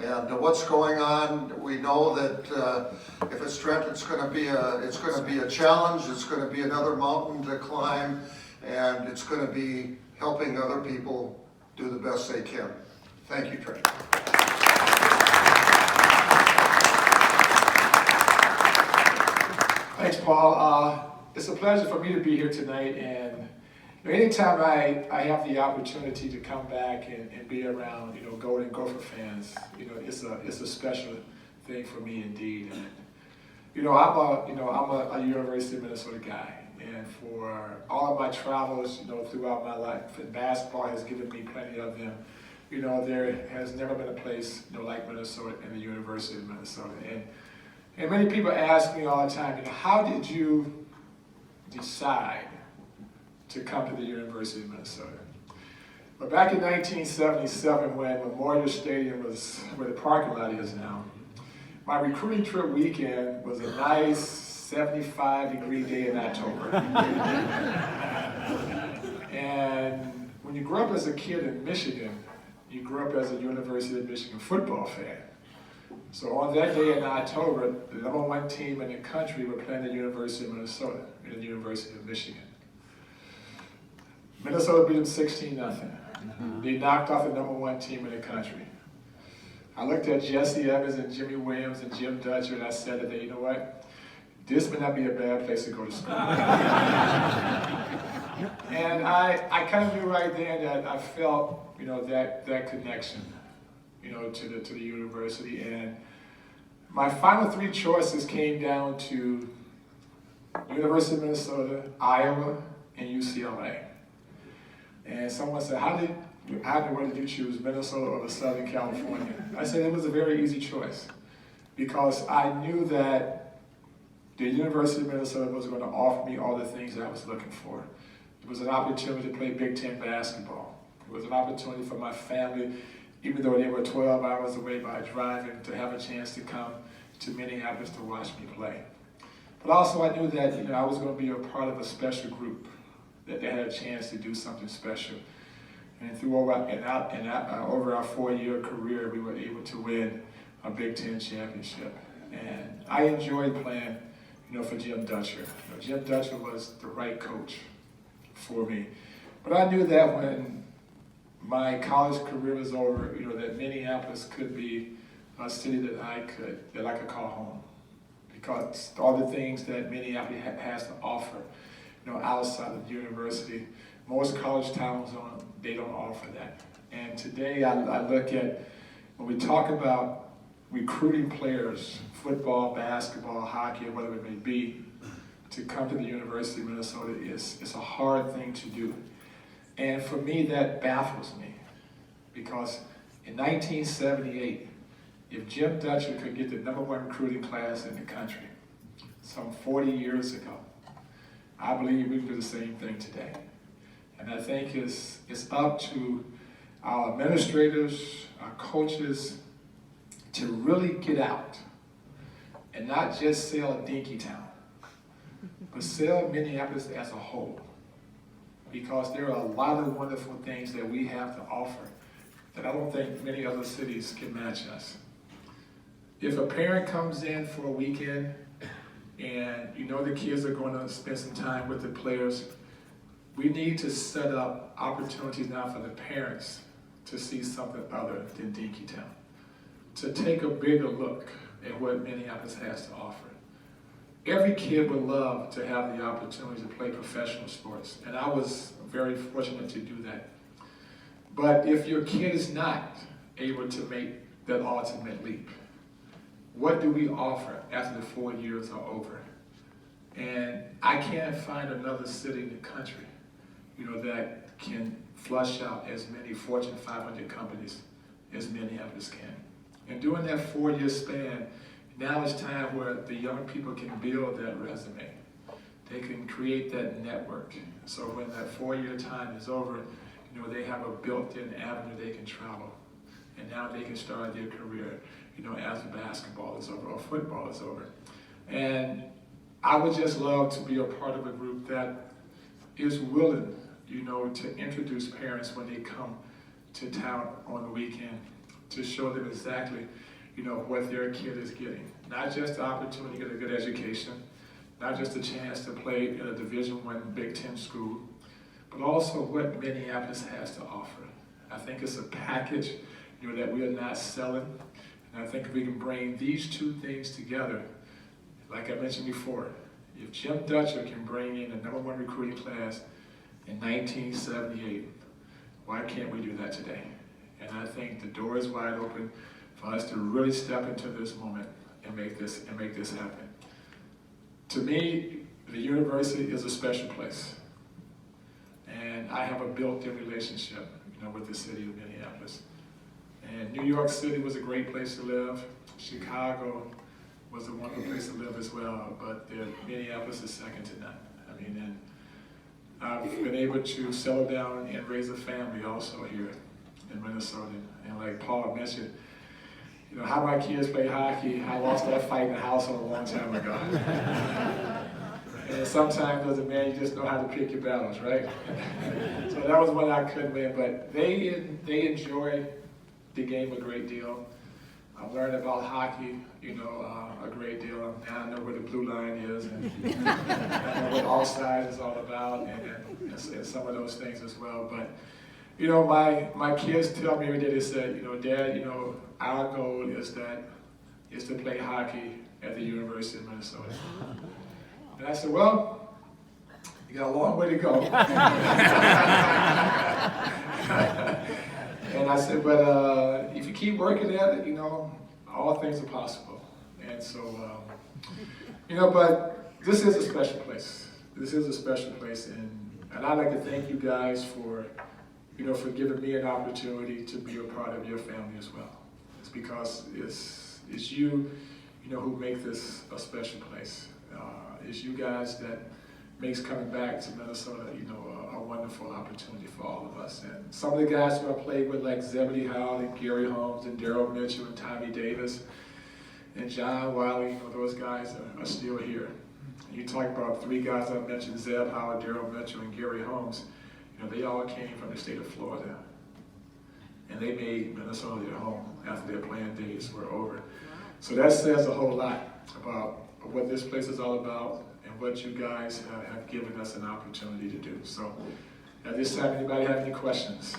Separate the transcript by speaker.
Speaker 1: And what's going on, we know that if it's Trent, it's going to be a challenge. It's going to be another mountain to climb, and it's going to be helping other people do the best they can. Thank you, Trent.
Speaker 2: Thanks, Paul. It's a pleasure for me to be here tonight, and anytime I have the opportunity to come back and be around, Golden Gopher fans, it's a special thing for me indeed. And, I'm a University of Minnesota guy, and for all of my travels, throughout my life, and basketball has given me plenty of them. There has never been a place, like Minnesota and the University of Minnesota. And many people ask me all the time, how did you decide to come to the University of Minnesota? But back in 1977, when Memorial Stadium was where the parking lot is now, my recruiting trip weekend was a nice 75-degree day in October. And when you grew up as a kid in Michigan, you grew up as a University of Michigan football fan. So on that day in October, the #1 team in the country were playing the University of Minnesota and the University of Michigan. Minnesota beat them 16-0. They knocked off the #1 team in the country. I looked at Jesse Evans and Jimmy Williams and Jim Dutcher, and I said to them, you know what? This may not be a bad place to go to school. And I kind of knew right then that I felt, that connection, to the university. And my final three choices came down to University of Minnesota, Iowa, and UCLA. And someone said, how did you choose Minnesota over Southern California? I said it was a very easy choice because I knew that the University of Minnesota was going to offer me all the things I was looking for. It was an opportunity to play Big Ten basketball. It was an opportunity for my family, even though they were 12 hours away by driving, to have a chance to come to Minneapolis to watch me play. But also I knew that I was going to be a part of a special group, that they had a chance to do something special. And through over our 4-year career, we were able to win a Big Ten championship. And I enjoyed playing, for Jim Dutcher. Jim Dutcher was the right coach for me. But I knew that when my college career was over, that Minneapolis could be a city that I could call home. Because all the things that Minneapolis has to offer, outside of the university, most college towns they don't offer that. And today I look at, when we talk about recruiting players, football, basketball, hockey, or whatever it may be, to come to the University of Minnesota it's a hard thing to do. And for me, that baffles me. Because in 1978, if Jim Dutcher could get the #1 recruiting class in the country, some 40 years ago, I believe we can do the same thing today. And I think it's up to our administrators, our coaches, to really get out and not just sell Dinkytown, but sell Minneapolis as a whole. Because there are a lot of wonderful things that we have to offer that I don't think many other cities can match us. If a parent comes in for a weekend and the kids are going to spend some time with the players, we need to set up opportunities now for the parents to see something other than Dinkytown, to take a bigger look at what Minneapolis has to offer. Every kid would love to have the opportunity to play professional sports, and I was very fortunate to do that. But if your kid is not able to make that ultimate leap, what do we offer after the 4 years are over? And I can't find another city in the country, that can flush out as many Fortune 500 companies as Minneapolis can. And during that 4-year span, now it's time where the young people can build that resume. They can create that network. So when that 4-year time is over, they have a built-in avenue they can travel. And now they can start their career, as basketball is over or football is over. And I would just love to be a part of a group that is willing, to introduce parents when they come to town on the weekend to show them exactly, what their kid is getting. Not just the opportunity to get a good education, not just a chance to play in a Division I Big Ten school, but also what Minneapolis has to offer. I think it's a package, that we are not selling. And I think if we can bring these two things together, like I mentioned before, if Jim Dutcher can bring in the #1 recruiting class in 1978, why can't we do that today? And I think the door is wide open for us to really step into this moment and make this happen. To me, the university is a special place. And I have a built-in relationship, with the city of Minneapolis. And New York City was a great place to live. Chicago was a wonderful place to live as well, but Minneapolis is second to none. And I've been able to settle down and raise a family also here in Minnesota. And like Paul mentioned, how my kids play hockey, I lost that fight in the household a long time ago. And sometimes as a man, you just know how to pick your battles, right? So that was one I couldn't win, but they enjoy the game a great deal. I've learned about hockey, a great deal. Now I know where the blue line is, and I know what offside is all about, and some of those things as well. But my kids tell me every day, they said, Dad, our goal is to play hockey at the University of Minnesota. And I said, well, you got a long way to go. And I said, but if you keep working at it, all things are possible. And so, but this is a special place. This is a special place, and I'd like to thank you guys for giving me an opportunity to be a part of your family as well. It's because it's you, who make this a special place. It's you guys that makes coming back to Minnesota, a wonderful opportunity for all of us. And some of the guys who I played with, like Zebedee Howell and Gary Holmes and Daryl Mitchell and Tommy Davis and John Wiley, those guys are still here. And you talk about three guys I mentioned, Zeb Howell, Daryl Mitchell, and Gary Holmes. They all came from the state of Florida. And they made Minnesota their home after their playing days were over. So that says a whole lot about what this place is all about and what you guys have given us an opportunity to do. So at this time, anybody have any questions?